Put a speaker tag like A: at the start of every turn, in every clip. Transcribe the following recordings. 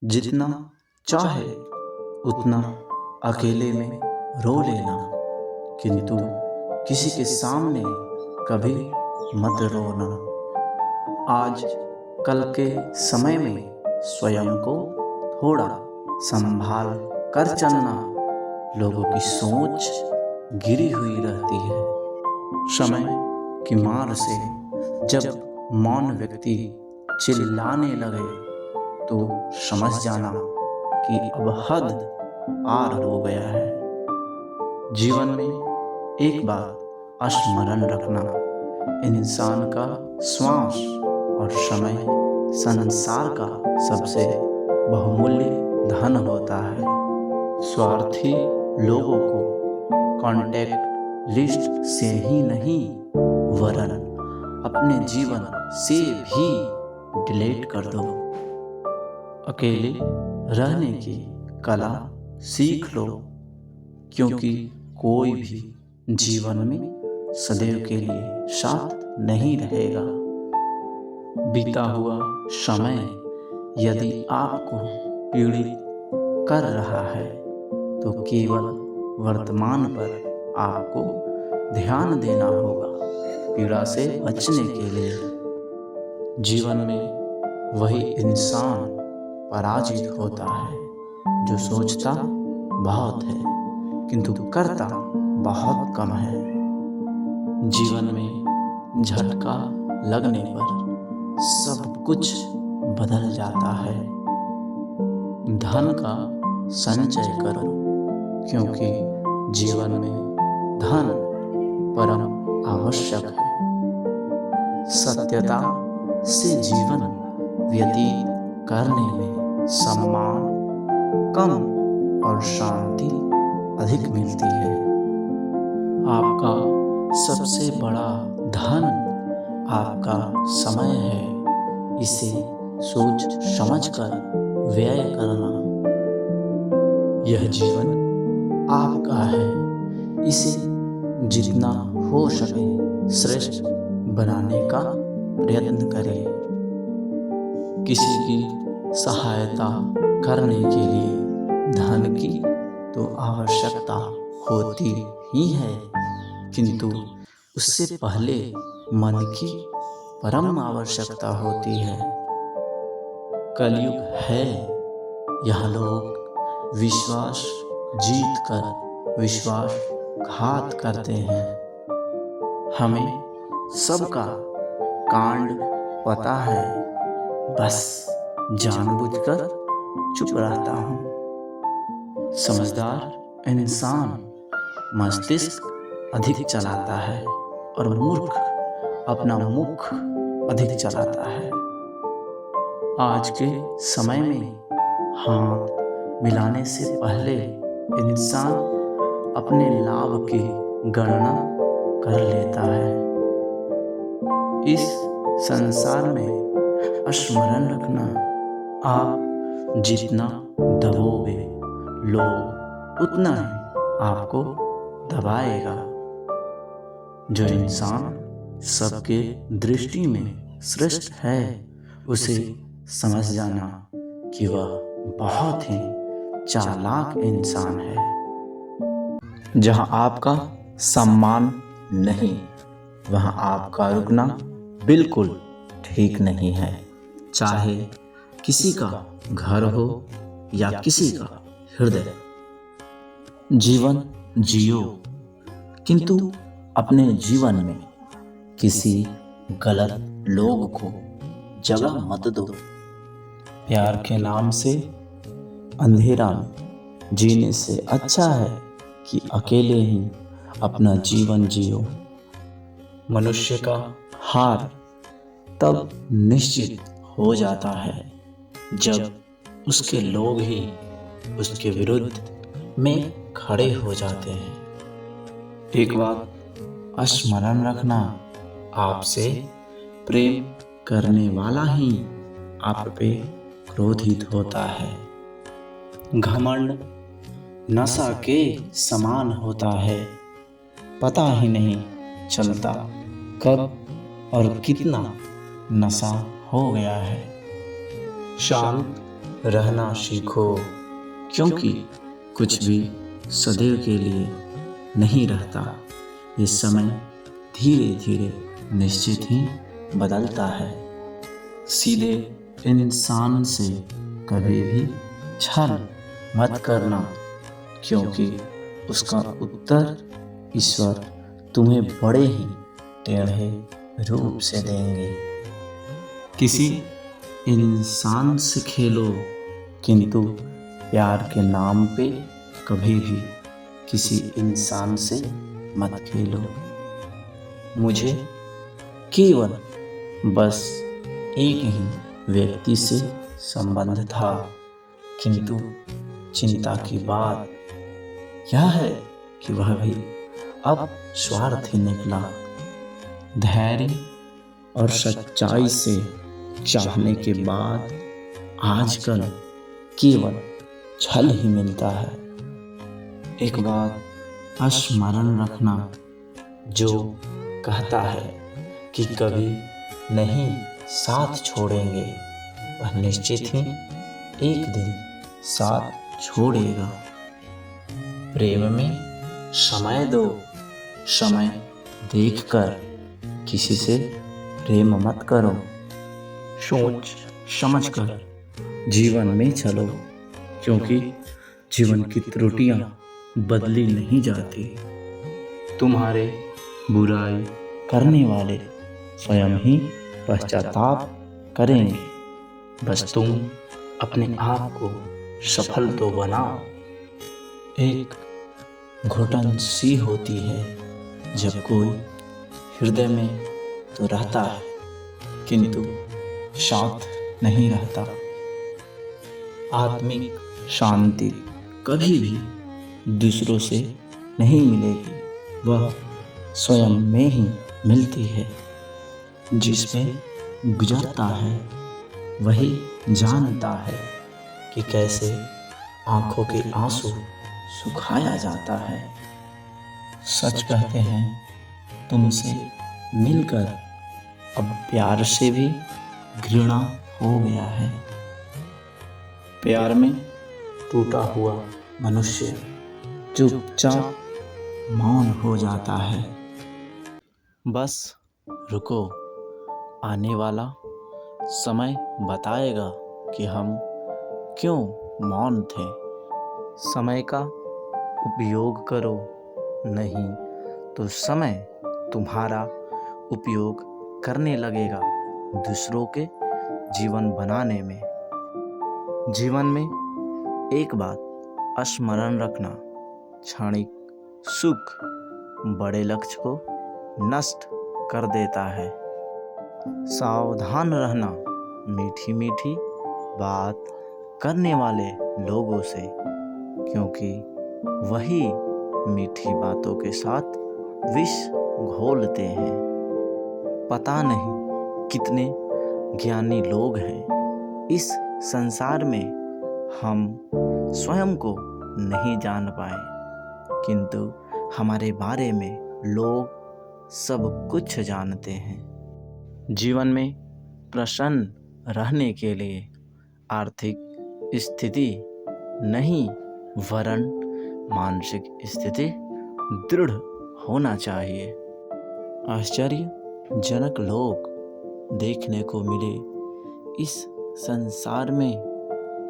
A: जितना चाहे उतना अकेले में रो लेना, किंतु किसी के सामने कभी मत रोना। आज कल के समय में स्वयं को थोड़ा संभाल कर चलना। लोगों की सोच गिरी हुई रहती है। समय की मार से जब मौन व्यक्ति चिल्लाने लगे तो समझ जाना कि अब हद पार हो गया है। जीवन में एक बात स्मरण रखना, इंसान का श्वास और समय संसार का सबसे बहुमूल्य धन होता है। स्वार्थी लोगों को कांटेक्ट लिस्ट से ही नहीं वरन अपने जीवन से भी डिलीट कर दो। अकेले रहने की कला सीख लो, क्योंकि कोई भी जीवन में सदैव के लिए साथ नहीं रहेगा। बीता हुआ समय यदि आपको पीड़ित कर रहा है तो केवल वर्तमान पर आपको ध्यान देना होगा। पीड़ा से बचने के लिए जीवन में वही इंसान पराजित होता है जो सोचता बहुत है किंतु करता बहुत कम है। जीवन में झटका लगने पर सब कुछ बदल जाता है। धन का संचय करो, क्योंकि जीवन में धन परम आवश्यक है। सत्यता से जीवन व्यतीत करने में सम्मान कम और शांति अधिक मिलती है। आपका सबसे बड़ा धन आपका समय है। इसे सोच समझकर व्यय करना। यह जीवन आपका है, इसे जितना हो सके श्रेष्ठ बनाने का प्रयत्न करें। किसी की सहायता करने के लिए धन की तो आवश्यकता होती ही है, किंतु उससे पहले मन की परम आवश्यकता होती है। कलयुग है, यह लोग विश्वास जीत कर विश्वासघात करते हैं। हमें सबका कांड पता है, बस जानबूझकर चुप रहता हूँ। समझदार इंसान मस्तिष्क अधिक चलाता है और मूर्ख अपना मुख अधिक चलाता है। आज के समय में हाथ मिलाने से पहले इंसान अपने लाभ की गणना कर लेता है। इस संसार में स्मरण रखना, आप जितना दबोगे लोग उतना ही आपको दबाएगा। जो इंसान सबके दृष्टि में श्रेष्ठ है उसे समझ जाना कि वह बहुत ही चालाक इंसान है। जहाँ आपका सम्मान नहीं, वहाँ आपका रुकना बिल्कुल ठीक नहीं है। चाहे किसी का घर हो या किसी का हृदय। जीवन जियो, किंतु अपने जीवन में किसी गलत लोग को जगह मत दो। प्यार के नाम से अंधेरा में जीने से अच्छा है कि अकेले ही अपना जीवन जियो। मनुष्य का हार तब निश्चित हो जाता है जब उसके लोग ही उसके विरुद्ध में खड़े हो जाते हैं। एक बात स्मरण रखना, आपसे प्रेम करने वाला ही आप पे क्रोधित होता है। घमंड नशा के समान होता है, पता ही नहीं चलता कब और कितना नशा हो गया है। शांत रहना सीखो, क्योंकि कुछ भी सदैव के लिए नहीं रहता। ये समय धीरे धीरे निश्चित ही बदलता है। सीधे इंसान से कभी भी छल मत करना, क्योंकि उसका उत्तर ईश्वर तुम्हें बड़े ही टेढ़े रूप से देंगे। किसी इंसान से खेलो, किंतु प्यार के नाम पे कभी भी किसी इंसान से मत खेलो। मुझे केवल बस एक ही व्यक्ति से संबंध था, किंतु चिंता की बात यह है कि वह भी अब स्वार्थी निकला। धैर्य और सच्चाई से चाहने के बाद आजकल केवल छल ही मिलता है। एक बात स्मरण रखना, जो कहता है कि कभी नहीं साथ छोड़ेंगे, वह निश्चित ही एक दिन साथ छोड़ेगा। प्रेम में समय दो, समय देखकर किसी से प्रेम मत करो। सोच समझकर जीवन में चलो, क्योंकि जीवन की त्रुटियां बदली नहीं जाती। तुम्हारे बुराई करने वाले स्वयं ही पश्चाताप करेंगे। बस तुम अपने आप को सफल तो बनाओ। एक घुटन सी होती है जब कोई हृदय में तो रहता है, किंतु साथ नहीं रहता। आत्मिक शांति कभी भी दूसरों से नहीं मिलेगी, वह स्वयं में ही मिलती है। जिसमें गुजरता है वही जानता है कि कैसे आंखों के आंसू सुखाया जाता है। सच कहते हैं, तुमसे मिलकर अब प्यार से भी घृणा हो गया है। प्यार में टूटा हुआ मनुष्य चुपचाप मौन हो जाता है। बस रुको, आने वाला समय बताएगा कि हम क्यों मौन थे। समय का उपयोग करो, नहीं तो समय तुम्हारा उपयोग करने लगेगा दूसरों के जीवन बनाने में। जीवन में एक बात स्मरण रखना, क्षणिक सुख बड़े लक्ष्य को नष्ट कर देता है। सावधान रहना मीठी मीठी बात करने वाले लोगों से, क्योंकि वही मीठी बातों के साथ विष घोलते हैं। पता नहीं कितने ज्ञानी लोग हैं इस संसार में, हम स्वयं को नहीं जान पाए, किंतु हमारे बारे में लोग सब कुछ जानते हैं। जीवन में प्रसन्न रहने के लिए आर्थिक स्थिति नहीं, वरन मानसिक स्थिति दृढ़ होना चाहिए। आश्चर्यजनक लोग देखने को मिले इस संसार में।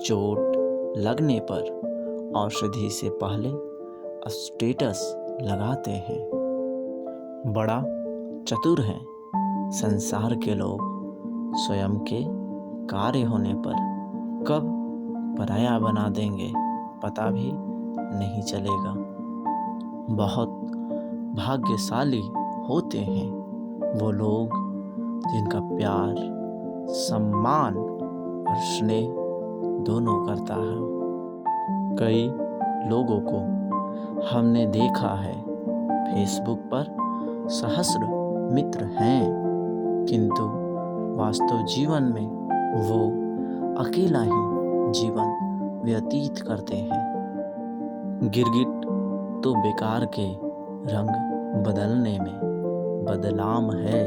A: चोट लगने पर औषधि से पहले स्टेटस लगाते हैं। बड़ा चतुर है संसार के लोग, स्वयं के कार्य होने पर कब पराया बना देंगे पता भी नहीं चलेगा। बहुत भाग्यशाली होते हैं वो लोग जिनका प्यार, सम्मान और स्नेह दोनों करता है। कई लोगों को हमने देखा है फेसबुक पर सहस्र मित्र हैं, किंतु वास्तव जीवन में वो अकेला ही जीवन व्यतीत करते हैं। गिरगिट तो बेकार के रंग बदलने में बदनाम है,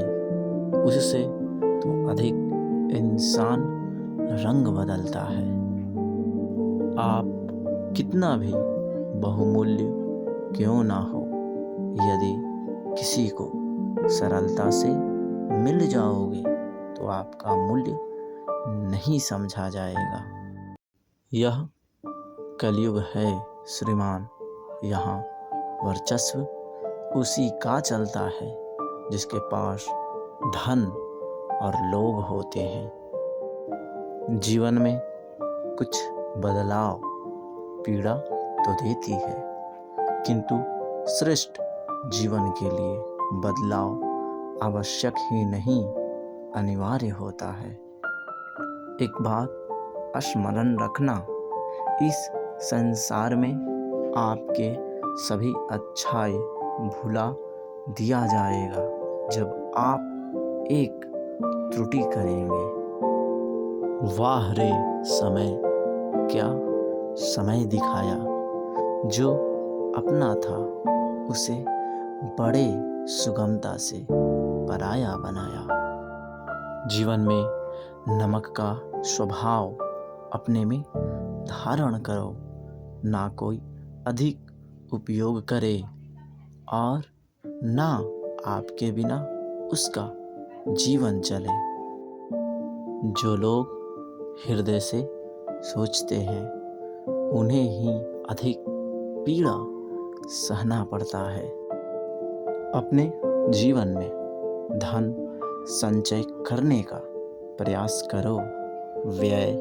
A: उससे तो अधिक इंसान रंग बदलता है। आप कितना भी बहुमूल्य क्यों ना हो, यदि किसी को सरलता से मिल जाओगे तो आपका मूल्य नहीं समझा जाएगा। यह कलयुग है श्रीमान, यहाँ वर्चस्व उसी का चलता है जिसके पास धन और लोभ होते हैं। जीवन में कुछ बदलाव पीड़ा तो देती है, किंतु श्रेष्ठ जीवन के लिए बदलाव आवश्यक ही नहीं, अनिवार्य होता है। एक बात स्मरण रखना, इस संसार में आपके सभी अच्छाई भुला दिया जाएगा जब आप एक त्रुटि करेंगे। वाह रे समय, क्या समय दिखाया, जो अपना था उसे बड़े सुगमता से पराया बनाया। जीवन में नमक का स्वभाव अपने में धारण करो, ना कोई अधिक उपयोग करे और ना आपके बिना उसका जीवन चले। जो लोग हृदय से सोचते हैं उन्हें ही अधिक पीड़ा सहना पड़ता है। अपने जीवन में धन संचय करने का प्रयास करो। व्यय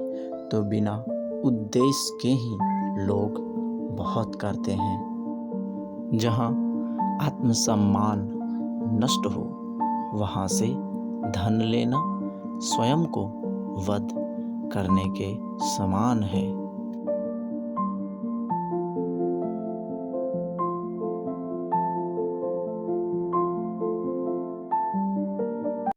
A: तो बिना उद्देश्य के ही लोग बहुत करते हैं। जहाँ आत्मसम्मान नष्ट हो, वहाँ से धन लेना स्वयं को वध करने के समान है।